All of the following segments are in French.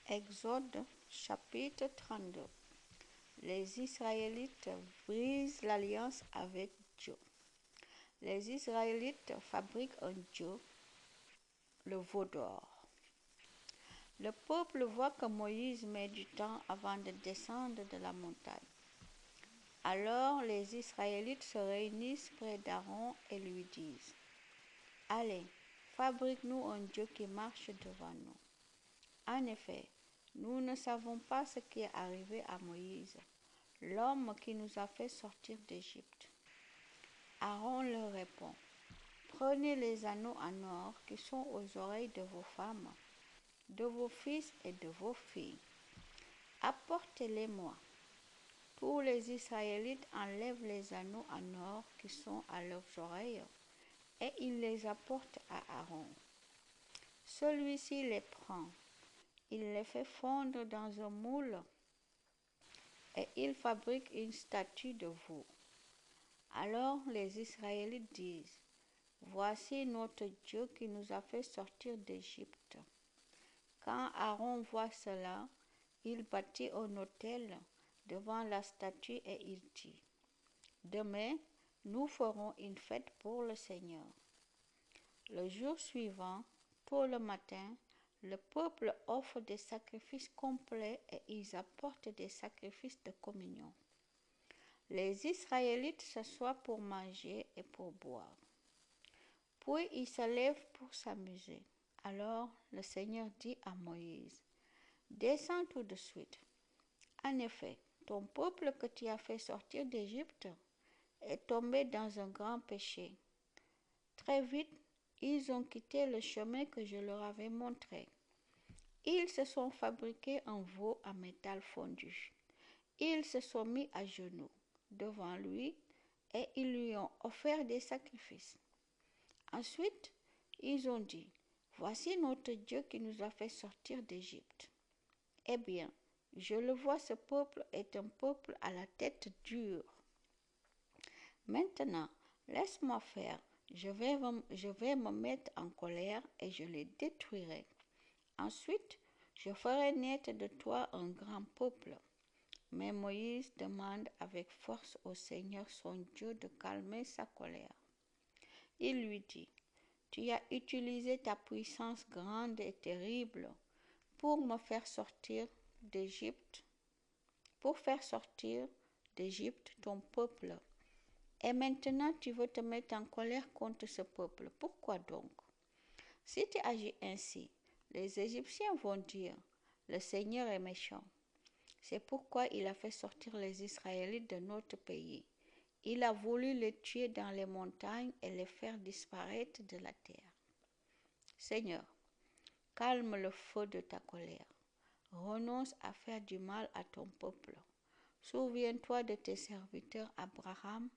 Exode chapitre 32. Les Israélites brisent l'alliance avec Dieu. Les Israélites fabriquent un dieu, le veau d'or. Le peuple voit que Moïse met du temps avant de descendre de la montagne. Alors les Israélites se réunissent près d'Aaron et lui disent: Allez, fabrique-nous un dieu qui marche devant nous. En effet, nous ne savons pas ce qui est arrivé à Moïse, l'homme qui nous a fait sortir d'Égypte. Aaron leur répond: Prenez les anneaux en or qui sont aux oreilles de vos femmes, de vos fils et de vos filles. Apportez-les-moi. Tous les Israélites enlèvent les anneaux en or qui sont à leurs oreilles et ils les apportent à Aaron. Celui-ci les prend. Il les fait fondre dans un moule et il fabrique une statue de veau. Alors les Israélites disent: Voici notre Dieu qui nous a fait sortir d'Égypte. Quand Aaron voit cela, il bâtit un autel devant la statue et il dit: Demain, nous ferons une fête pour le Seigneur. Le jour suivant, tôt le matin, le peuple offre des sacrifices complets et ils apportent des sacrifices de communion. Les Israélites s'assoient pour manger et pour boire. Puis ils se lèvent pour s'amuser. Alors le Seigneur dit à Moïse: Descends tout de suite. En effet, ton peuple que tu as fait sortir d'Égypte est tombé dans un grand péché. Très vite, ils ont quitté le chemin que je leur avais montré. Ils se sont fabriqués un veau à métal fondu. Ils se sont mis à genoux devant lui et ils lui ont offert des sacrifices. Ensuite, ils ont dit: Voici notre Dieu qui nous a fait sortir d'Égypte. Eh bien, je le vois, ce peuple est un peuple à la tête dure. Maintenant, laisse-moi faire. Je vais me mettre en colère et je les détruirai. Ensuite, je ferai naître de toi un grand peuple. Mais Moïse demande avec force au Seigneur son Dieu de calmer sa colère. Il lui dit: Tu as utilisé ta puissance grande et terrible pour me faire sortir d'Égypte, pour faire sortir d'Égypte ton peuple. Et maintenant tu veux te mettre en colère contre ce peuple. Pourquoi donc? Si tu agis ainsi, les Égyptiens vont dire: Le Seigneur est méchant. C'est pourquoi il a fait sortir les Israélites de notre pays. Il a voulu les tuer dans les montagnes et les faire disparaître de la terre. Seigneur, calme le feu de ta colère. Renonce à faire du mal à ton peuple. Souviens-toi de tes serviteurs Abraham,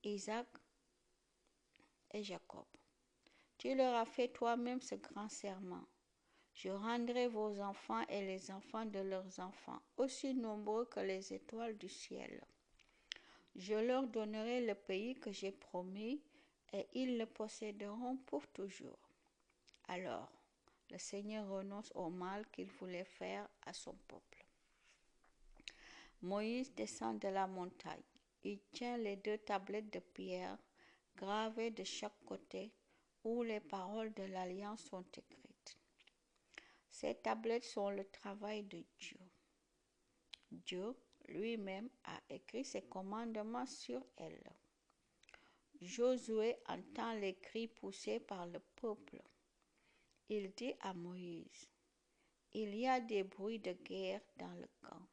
Isaac et Jacob. Tu leur as fait toi-même ce grand serment. Je rendrai vos enfants et les enfants de leurs enfants aussi nombreux que les étoiles du ciel. Je leur donnerai le pays que j'ai promis et ils le posséderont pour toujours. Alors, le Seigneur renonce au mal qu'il voulait faire à son peuple. Moïse descend de la montagne. Il tient les 2 tablettes de pierre gravées de chaque côté où les paroles de l'alliance sont écrites. Ces tablettes sont le travail de Dieu. Dieu lui-même a écrit ses commandements sur elles. Josué entend les cris poussés par le peuple. Il dit à Moïse: Il y a des bruits de guerre dans le camp.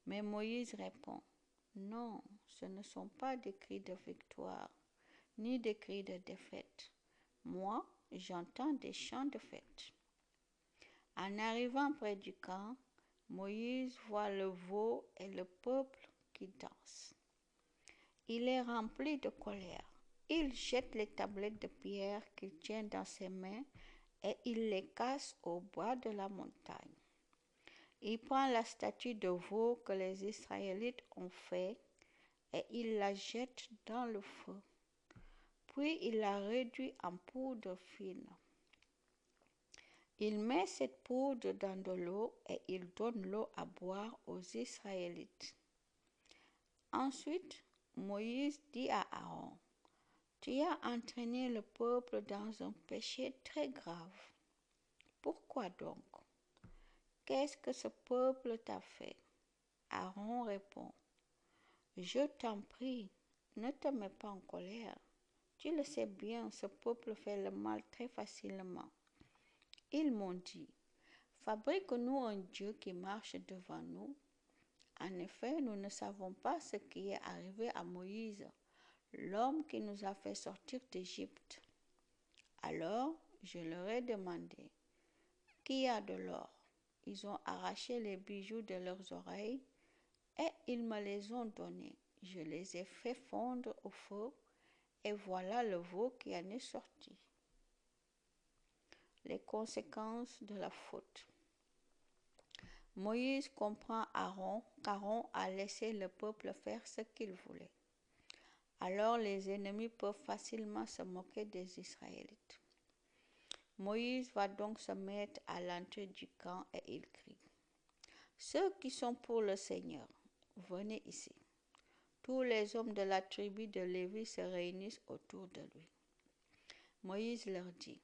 Mais Moïse répond: Non, ce ne sont pas des cris de victoire, ni des cris de défaite. Moi, j'entends des chants de fête. En arrivant près du camp, Moïse voit le veau et le peuple qui dansent. Il est rempli de colère. Il jette les tablettes de pierre qu'il tient dans ses mains et il les casse au bas de la montagne. Il prend la statue de veau que les Israélites ont fait et il la jette dans le feu. Puis il la réduit en poudre fine. Il met cette poudre dans de l'eau et il donne l'eau à boire aux Israélites. Ensuite, Moïse dit à Aaron, tu as entraîné le peuple dans un péché très grave. Pourquoi donc? Qu'est-ce que ce peuple t'a fait? Aaron répond, je t'en prie, ne te mets pas en colère. Tu le sais bien, ce peuple fait le mal très facilement. Ils m'ont dit, fabrique-nous un Dieu qui marche devant nous. En effet, nous ne savons pas ce qui est arrivé à Moïse, l'homme qui nous a fait sortir d'Égypte. Alors, je leur ai demandé, qui a de l'or? Ils ont arraché les bijoux de leurs oreilles et ils me les ont donnés. Je les ai fait fondre au feu et voilà le veau qui en est sorti. Les conséquences de la faute. Moïse comprend Aaron qu'Aaron a laissé le peuple faire ce qu'il voulait. Alors les ennemis peuvent facilement se moquer des Israélites. Moïse va donc se mettre à l'entrée du camp et il crie, ceux qui sont pour le Seigneur, venez ici. Tous les hommes de la tribu de Lévi se réunissent autour de lui. Moïse leur dit,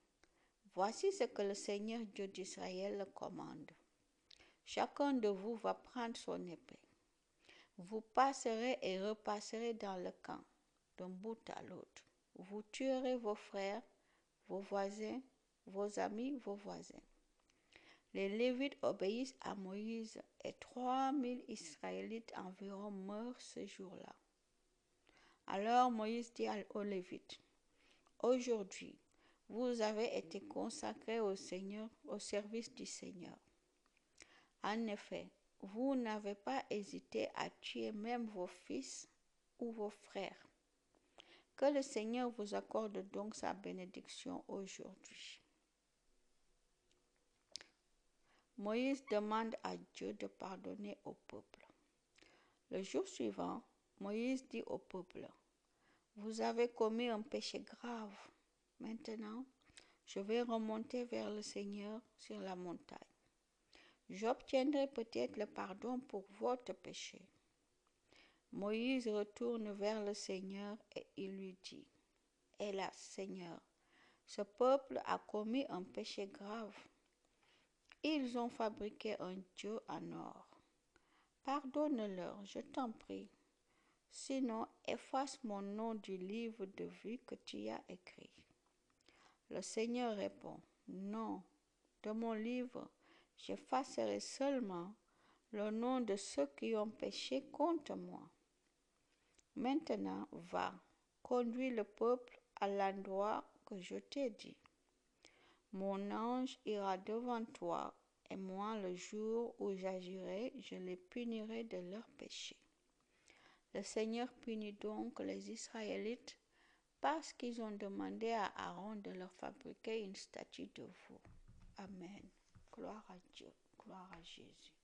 voici ce que le Seigneur Dieu d'Israël commande. Chacun de vous va prendre son épée. Vous passerez et repasserez dans le camp, d'un bout à l'autre. Vous tuerez vos frères, vos voisins, vos amis, vos voisins. Les Lévites obéissent à Moïse et 3000 Israélites environ meurent ce jour-là. Alors Moïse dit aux Lévites, aujourd'hui, vous avez été consacrés au Seigneur, au service du Seigneur. En effet, vous n'avez pas hésité à tuer même vos fils ou vos frères. Que le Seigneur vous accorde donc sa bénédiction aujourd'hui. Moïse demande à Dieu de pardonner au peuple. Le jour suivant, Moïse dit au peuple, vous avez commis un péché grave. Maintenant, je vais remonter vers le Seigneur sur la montagne. J'obtiendrai peut-être le pardon pour votre péché. Moïse retourne vers le Seigneur et il lui dit, hélas, Seigneur, ce peuple a commis un péché grave. Ils ont fabriqué un Dieu en or. Pardonne-leur, je t'en prie. Sinon, efface mon nom du livre de vie que tu as écrit. Le Seigneur répond, non, de mon livre, j'effacerai seulement le nom de ceux qui ont péché contre moi. Maintenant, va, conduis le peuple à l'endroit que je t'ai dit. Mon ange ira devant toi, et moi, le jour où j'agirai, je les punirai de leurs péchés. Le Seigneur punit donc les Israélites parce qu'ils ont demandé à Aaron de leur fabriquer une statue de veau. Amen. Gloire à Dieu, gloire à Jésus.